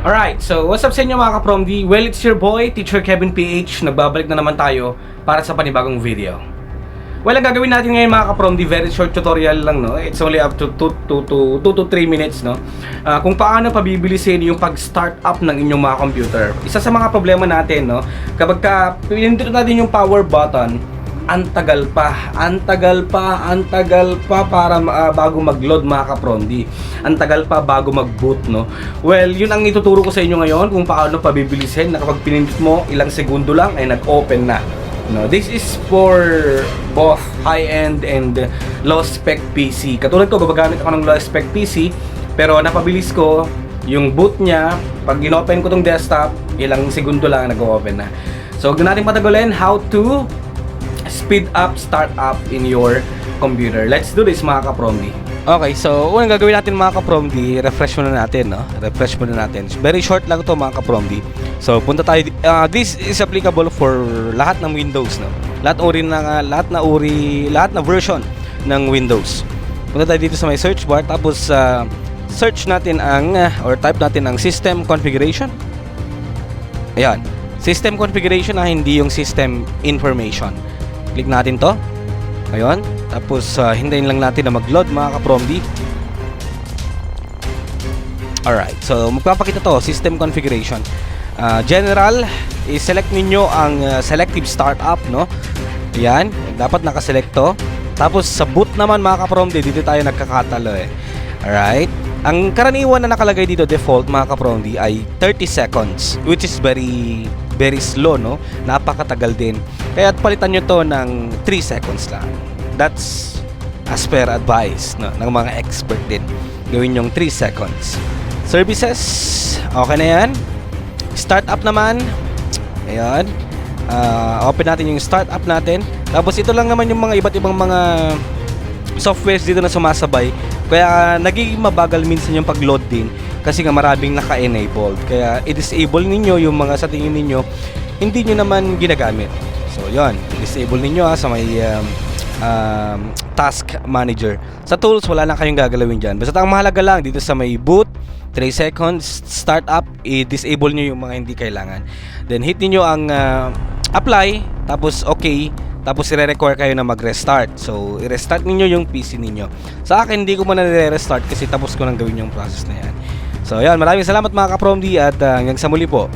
Alright, so what's up sa inyo mga ka-PromD? Well, it's your boy, TeacherKevinPH. Nagbabalik na naman tayo para sa panibagong video. Well, ang gagawin natin ngayon mga ka-PromD, very short tutorial lang, no? It's only up to 2 to 3 minutes, no? Kung paano pabilisin yung pag-start up ng inyong mga computer. Isa sa mga problema natin, no? Kapag pinindot natin yung power button, antagal pa para bago mag-load mga ka-PromD. Antagal pa bago mag-boot, no? Well, yun ang ituturo ko sa inyo ngayon kung paano pabibilisin na kapag pinindot mo, ilang segundo lang ay nag-open na. No, this is for both high-end and low-spec PC. Katulad ko, gumagamit ako ng low-spec PC, pero napabilis ko yung boot niya. Pag in-open ko tong desktop, ilang segundo lang nag-open na. So, huwag na natin patagalin how to speed up startup in your computer. Let's do this mga ka-PromD. Okay, so unang gagawin natin mga ka-PromD, refresh muna natin, no? Refresh muna natin. Very short lang to mga ka-PromD. So punta tayo, this is applicable for lahat ng Windows, no? Lahat na version ng Windows. Punta tayo dito sa may search bar, tapos search natin or type natin ang system configuration. Ayan, system configuration na hindi yung system information. Click natin to. Ayun. Tapos hintayin lang natin na mag-load mga ka-PromD. Alright. So magpapakita to, system configuration. General, i-select ninyo ang selective startup, no? Ayan. Dapat nakaselect to. Tapos sa boot naman mga ka-PromD, dito tayo nagkakatalo eh. Alright. Ang karaniwan na nakalagay dito default mga ka-PromD ay 30 seconds, which is very slow, no? Napakatagal din. Kaya palitan nyo to ng 3 seconds lang. That's as per advice, no, ng mga expert din. Gawin yung 3 seconds. Services, okay na yan. Startup naman, ayan. Open natin yung startup natin. Tapos ito lang naman yung mga iba't ibang mga softwares dito na sumasabay. Kaya nagiging mabagal minsan yung pag-load din kasi nga maraming naka-enabled. Kaya i-disable ninyo yung mga sa tingin ninyo hindi nyo naman ginagamit. So yun, disable ninyo sa may task manager. Sa tools, wala na kayong gagalawin dyan. Basta ang mahalaga lang dito sa may boot, 3 seconds, startup, i-disable nyo yung mga hindi kailangan. Then hit niyo ang apply, tapos okay, tapos i-require kayo na mag-restart. So i-restart niyo yung PC ninyo. Sa akin, hindi ko muna nire-restart kasi tapos ko nang gawin yung process na yan. So yan, maraming salamat mga ka-PromD at hanggang sa muli po.